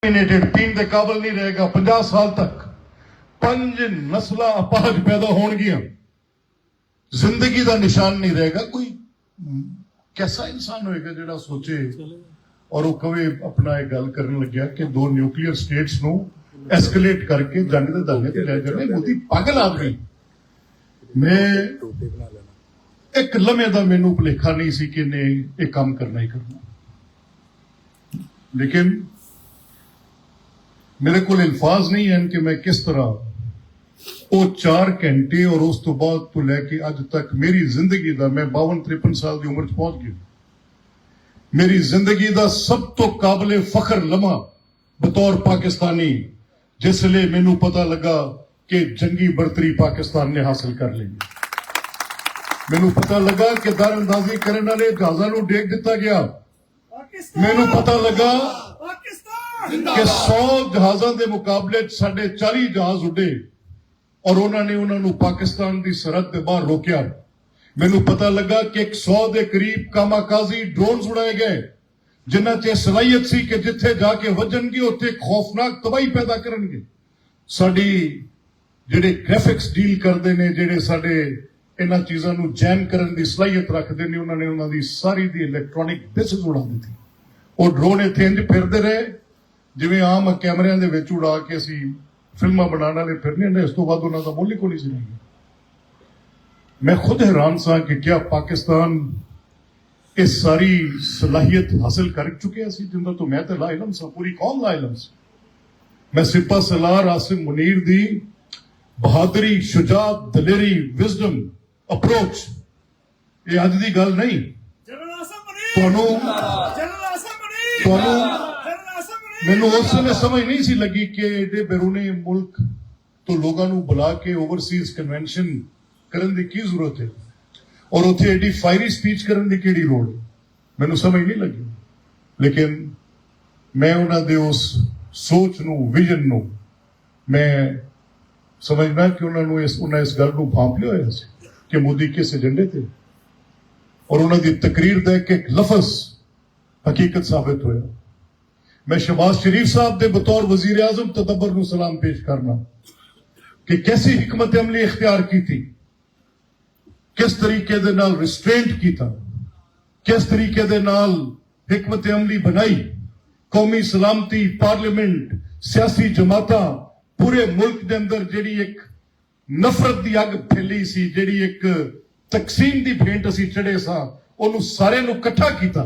पीण के काबिल नहीं रहेगा। 50 साल तक 5 नस्ल अपाज पैदा होणगियां, जिंदगी का निशान नहीं रहेगा। कोई कैसा इंसान होएगा जिहड़ा सोचे और वो कवे अपना एक गल करन लग्या कि 2 न्यूक्लियर स्टेट्स नूं एस्केलेट करके जंग दे दाने ते ले जाने। मोदी पागल आदमी। मैं एक लम्हे दा मैनू भुलेखा नहीं सी कि ने एक काम करना ही करना, लेकिन मेरे को अल्फाज नहीं है कि मैं किस तरह वो 4 घंटे और उस तो बाद तो लैके अज तक मेरी जिंदगी का, मैं 52-53 साल की उम्र च पहुंच गया, मेरी जिंदगी का सब तो काबिले फखर लम्हा बतौर पाकिस्तानी जिसले मैनू पता लगा कि जंगी बरतरी पाकिस्तान ने हासिल कर ली। मैनू पता लगा कि दरअंदाजी करने वाले जहाज़ों को डेग दिता गया। मैनू पता लगा कि 100 जहाज़ों के मुकाबले साढ़े 40 जहाज उड़े और उन्होंने उन्होंने पाकिस्तान की सरहद के बाहर रोकया। मैनू पता लगा कि 100 के करीब कामाकाजी ड्रोन उड़ाए गए जिन्हां च सलाहियत सी कि जिथे जाके वजनगे उत्थे खौफनाक तबाही पैदा करनगे। साडी जिहड़े ग्राफिक्स डील करते हैं, जिहड़े साडे इन्हां चीज़ों को जैम करने की सलाहियत रखते हैं, उन्होंने उन्होंने सारी दी इलैक्ट्रॉनिक डिशेज उड़ा दी थी। वो ड्रोन इत्थे इंज फिरदे रहे जिवें आम कैमरिਆਂ ਦੇ ਵਿੱਚ उड़ा के असीं फिल्मां बनाने वाले फिरने ने। इस तो बाद उन्हां दा मुੱਲ ही कोई नहीं सी रह गया। मैं खुद हैरान सा कि क्या पाकिस्तान इस सारी सलाहियत हासिल कर चुके सी जिंदा तो मैं तो लाइलम सा, पूरी कौम लाइलम सा। मैं सिपा सलार आसिम मुनीर दी बहादुरी, शुजात, दलेरी, विजडम अप्रोच ये अज दी गल नहीं। मैनू उस समय समझ नहीं सी लगी कि एडे बैरूने मुल्क तो लोगों को बुला के ओवरसीज कन्वेंशन करने की जरूरत है और उत्थे एडी फायरी स्पीच करने की केड़ी लोड़ है, मैनू समझ नहीं लगी। लेकिन मैं उन्हां दे उस सोच नू, विजन नू मैं समझना कि उन्होंने इस गल को भांप लिया होया सी कि मोदी किस एजेंडे थे और उन्होंने तकरीर का एक लफज हकीकत साबित होया। मैं शहबाज शरीफ साहब के बतौर वजीर आजम तदब्बर को सलाम पेश करना कि कैसी हिकमत अमली इख्तियार की थी, किस तरीके दे नाल रिस्ट्रेंट किया, किस तरीके दे नाल हिकमत अमली बनाई। कौमी सलामती, पार्लियामेंट, सियासी जमाता, पूरे मुल्क के अंदर जिहड़ी एक नफरत की अग फैली सी, जिहड़ी एक तकसीम की भेंट असीं चढ़े सा, उन्होंने सारे नूं इकट्ठा किया।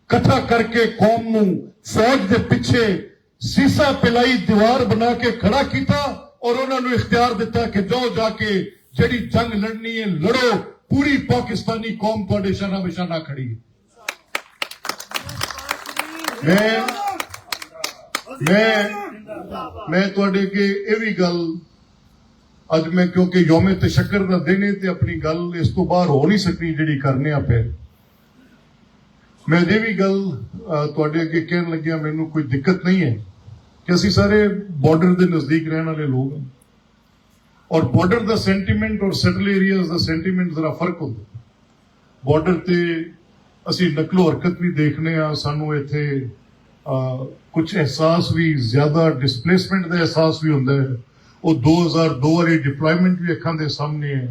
इकट्ठा करके कौम नूं फौज के पिछे सीसा पिलाई दीवार बना के खड़ा किया और उन्होंने इख्तियार दिता कि जाओ जाके जिहड़ी जंग लड़नी है लड़ो, पूरी पाकिस्तानी कौम तुहाडे शाना बिशाना खड़ी है। मैं तुहाडे अगे ये भी गल अज मैं क्योंकि यौमे तशक्कर का दिन है तो अपनी गल इस तो बाहर हो नहीं सकती जिहड़ी करने आ पे। मैं ये भी गल तुहाडे अगे कहन लग्या, मैनू कोई दिक्कत नहीं है कि असीं सारे बॉर्डर के नजदीक रहने वाले लोग हैं और बॉर्डर का सेंटीमेंट और सैटल एरियाज का सेंटीमेंट जरा फर्क होता। बॉर्डर ते असीं नकलो हरकत भी देखने आ, सानू इत्थे कुछ एहसास भी ज्यादा डिसप्लेसमेंट का एहसास भी होता है। वो 2002 वाली डिप्लॉयमेंट भी अखां दे सामने है।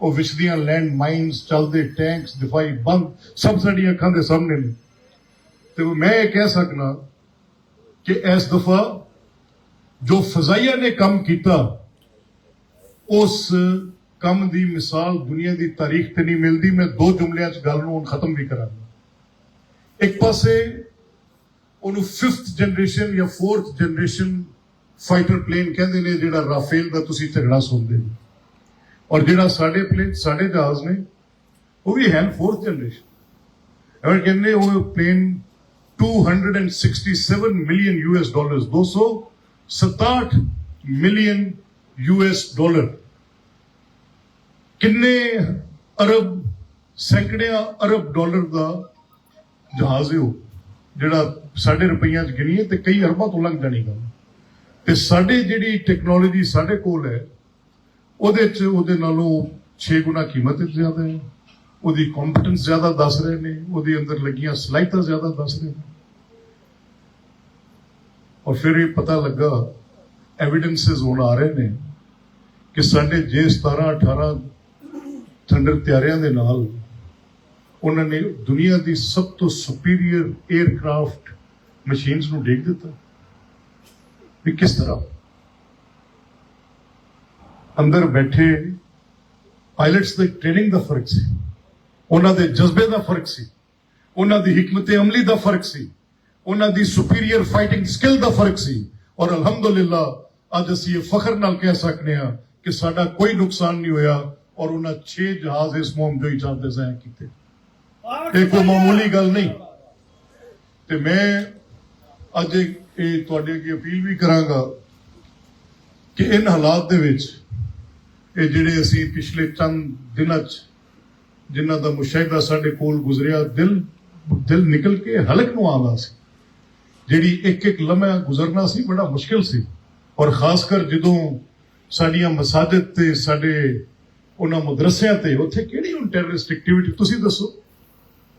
वो विछदियां लैंड माइन्स, चलते टैंक्स, दिफाई बंद सब साडी अखां दे सामने ने। तो मैं ये कह सकना कि इस दफा जो फजाइया ने काम किया उस काम की मिसाल दुनिया की तारीख ते नहीं मिलती। मैं 2 जुमलियां च गल नूं खत्म भी करांगा। एक पासे उन्होंने 5th जनरेशन या 4th जनरेशन फाइटर प्लेन कहते हैं, जिहड़ा राफेल का तुसीं झगड़ा सुनते हो, और जिहड़ा साडे प्लेन, साडे जहाज ने वो भी है 4th जनरेशन। अगर कहने वो plane 267 million US dollar, 267 million US dollar, किन्ने अरब, सैकड़े अरब डॉलर का जहाज है वो, जिहड़ा साडे रुपइयां च गिनीए ते कई अरबां तो लंघ जानी गल। ते साडे जिहड़ी टेक्नोलॉजी साडे कोल है ਉਹਦੇ ਚ ਉਹਦੇ ਨਾਲੋਂ 6 ਗੁਣਾ कीमत ज्यादा है, ਉਹਦੀ ਕੰਪੀਟੈਂਸ ज्यादा दस रहे ने, ਉਹਦੇ ਅੰਦਰ ਲੱਗੀਆਂ ਸਲਾਈਤਾਂ ज्यादा दस रहे ने। और फिर ये पता लगा एविडेंसेस हुण आ रहे ने कि साढ़े जे 17-18 थंडर त्यारियां दे नाल उन्होंने दुनिया की सब तो सुपीरियर एयरक्राफ्ट मशीन्स नूं डेग दिता। भी किस तरह अंदर बैठे पायलट्स की ट्रेनिंग का फर्क सी, उन्हां दे जज्बे का फर्क सी, उन्हां दी हिकमत अमली का फर्क सी, उन्हां दी सुपीरियर फाइटिंग स्किल का फर्क सी। और अलहमदुलिल्लाह अज असीं ये फखर नाल कह सकते हैं कि साडा कोई नुकसान नहीं होया और उन्हां 6 जहाज इस मुहिम चाहते ज़ाया कीते। ये कोई मामूली गल नहीं। ते मैं अज तुहाडे अगे अपील भी करांगा कि इन हालात दे विच ये जिहड़े असीं पिछले चंद दिनां च जिन्हां दा मुशाहिदा साडे कोल गुजरिया, दिल निकल के हलक नूं आंदा सी। जिहड़ी एक एक लम्हा गुजरना सी बड़ा मुश्किल सी। और खासकर जदों साडियां मसाजिद ते साडे उन्हां मदरसियां ते उत्थे किहड़ी हुण टैररिस्ट एक्टिविटी तुसीं दसो।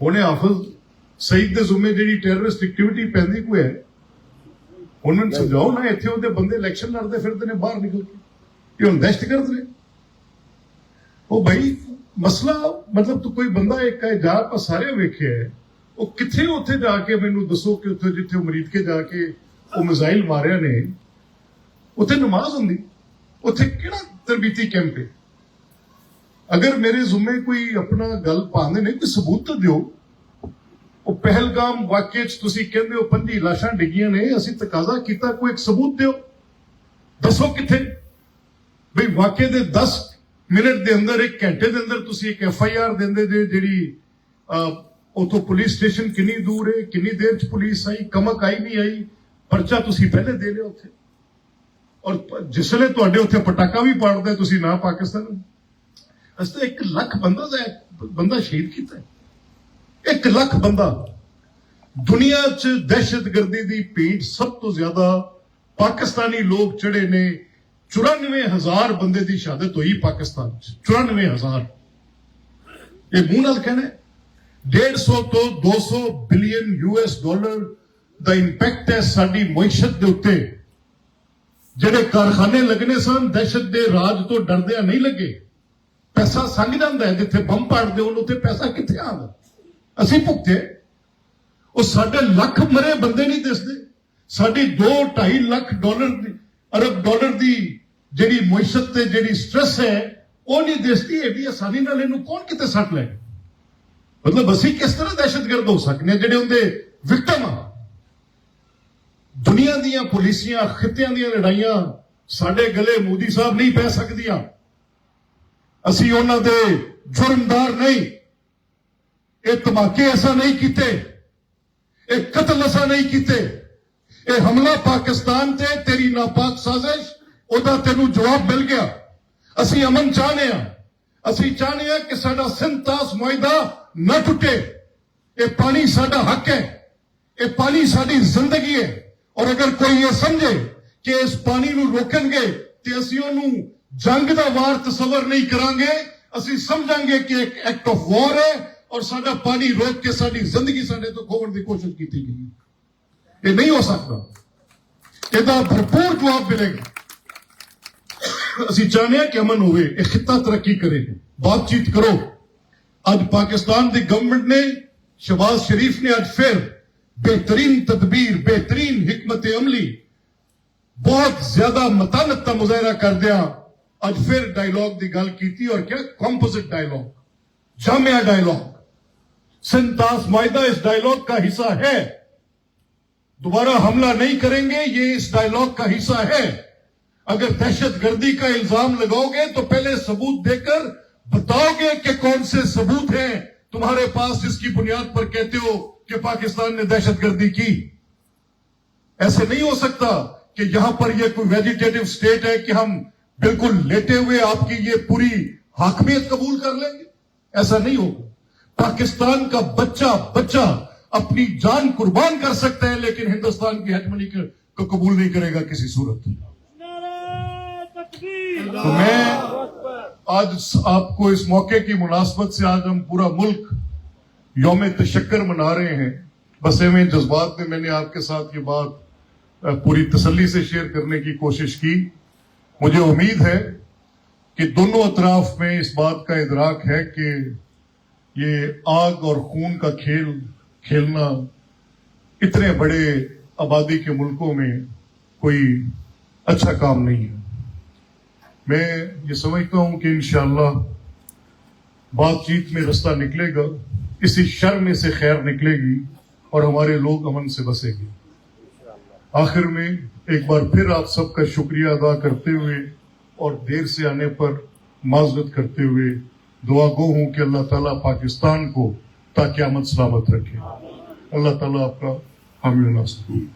हुणे हाफिज सईद दे जुम्मे जिहड़ी टैररिस्ट एक्टिविटी पैंदी कोई है, उन्होंने समझाओ ना। इत्थे उहदे बंदे इलैक्शन लड़दे फिरदे ने बाहर निकल के, ये हुण दहशतगर्द ने। ओ भाई मसला मतलब तू कोई बंदा एक है जा आप सारे वेखे है, वो किथे उत्थे जाके मैनू दसो कि उत्थे जिथे मरीद के जाके वो मिसाइल मारिया ने उत्थे नमाज हुंदी, उत्थे किहड़ा तरबीती कैंप है। अगर मेरे जुम्मे कोई अपना गल पांदे ने कोई सबूत तो दिओ। वो पहलगाम वाकये च तुसीं कहंदे हो 5 लाशां डिगियां ने, असीं तकाजा कीता कोई एक सबूत दिओ, दसो किथे। भाई वाकये दे 10 मिनट दे अंदर 1 घंटे दे अंदर तुसीं एक FIR देंदे जे जिहड़ी उतो पुलिस स्टेशन किन्नी दूर है, किन्नी देर च पुलिस आई, कमक आई नहीं आई, परचा तुसीं पहले दे लिया उत्थे। और जिसले तुहाडे उत्थे पटाका भी पाड़दा तुसीं ना पाकिस्तान अस तो 1 लाख बंदा शहीद किया है। 1 लाख बंदा। दुनिया च दहशतगर्दी की भेंट सब तो ज्यादा पाकिस्तानी लोग चढ़े ने। 94,000 बंदे की शहादत हुई पाकिस्तान च। 94,000 ये मुंह नाल कहना है। 150 तो 200 बिलियन US$ का इंपैक्ट है साडी मुईशत के उत्ते। जेडे कारखाने लगने सन दहशत के राज तो डरदिया नहीं लगे। पैसा संग जाता है, जिथे बम पाड़ते उत्थे पैसा किथे आंदा। असीं भुगते वो साढ़े लाख मरे बंदे नहीं दसते। साड़ी $2-2.5 लाख अरब डॉलर की जिहड़ी मुईशत ते जिहड़ी स्ट्रेस है वो नहीं दसती। एडी आसानी नाल इहनूं कौन किते सट ले। मतलब असीं किस तरह दहशतगर्द हो सकने जिहड़े उहदे विक्टिम आ। दुनिया दीयां पुलिसियां खित्तियां दीयां लड़ाइयां साडे गले मोदी साहब नहीं पै सकदियां। असीं उहनां दे जुर्मदार नहीं। ये धमाके ऐसा नहीं किते, ये कतल ऐसा नहीं किते। ये हमला पाकिस्तान ते तेरी नापाक साजिश ओदा तेनू जवाब मिल गया। असीं अमन चाहने हैं। असीं चाहने हैं कि साडा सिंध-तास मुआहिदा न टुटे। ये पानी साडा हक है, ये पानी साडी जिंदगी है। और अगर कोई ये समझे कि इस पानी नू रोकणगे ते असीं ओनू जंग दा वार तसव्वुर नहीं करांगे, असीं समझांगे कि एक एक्ट ऑफ वॉर है और साडा पानी रोक के साडी जिंदगी साडे तो खोवन की कोशिश की गई। ये नहीं हो सकता। इसका भरपूर जवाब मिलेगा। असीं चाहते हैं कि अमन होवे, एक खिता तरक्की करे, बातचीत करो। आज पाकिस्तान की गवर्नमेंट ने, शहबाज शरीफ ने आज फिर बेहतरीन तदबीर, बेहतरीन हिकमत अमली, बहुत ज्यादा मतानत का मुजाहरा कर दिया। आज फिर डायलॉग की गल की और क्या कॉम्पोजिट डायलॉग, जामिया डायलॉग। सिंध-तास मुआहिदा इस डायलॉग का हिस्सा है। दोबारा हमला नहीं करेंगे, ये इस डायलॉग का हिस्सा है। अगर दहशतगर्दी का इल्जाम लगाओगे तो पहले सबूत देकर बताओगे कि कौन से सबूत हैं तुम्हारे पास जिसकी बुनियाद पर कहते हो कि पाकिस्तान ने दहशतगर्दी की। ऐसे नहीं हो सकता कि यहां पर यह कोई वेजिटेटिव स्टेट है कि हम बिल्कुल लेटे हुए आपकी ये पूरी हाकमियत कबूल कर लेंगे। ऐसा नहीं होगा। पाकिस्तान का बच्चा अपनी जान कुर्बान कर सकता है लेकिन हिंदुस्तान की हेगमनी को कबूल नहीं करेगा किसी सूरत में। तो मैं आज आपको इस मौके की मुनासबत से, आज हम पूरा मुल्क यौम तशक्कर मना रहे हैं, बसे में जज्बात में मैंने आपके साथ ये बात पूरी तसल्ली से शेयर करने की कोशिश की। मुझे उम्मीद है कि दोनों अतराफ में इस बात का इदराक है कि ये आग और खून का खेल खेलना इतने बड़े आबादी के मुल्कों में कोई अच्छा काम नहीं है। मैं ये समझता हूं कि इंशाअल्लाह बातचीत में रास्ता निकलेगा, इसी शर में से खैर निकलेगी और हमारे लोग अमन से बसेंगे। आखिर में एक बार फिर आप सबका शुक्रिया अदा करते हुए और देर से आने पर माजरत करते हुए दुआ गो हूं कि अल्लाह ताला पाकिस्तान को ता क़यामत सलामत रखे। अल्लाह ताला आपका हामी नासिर।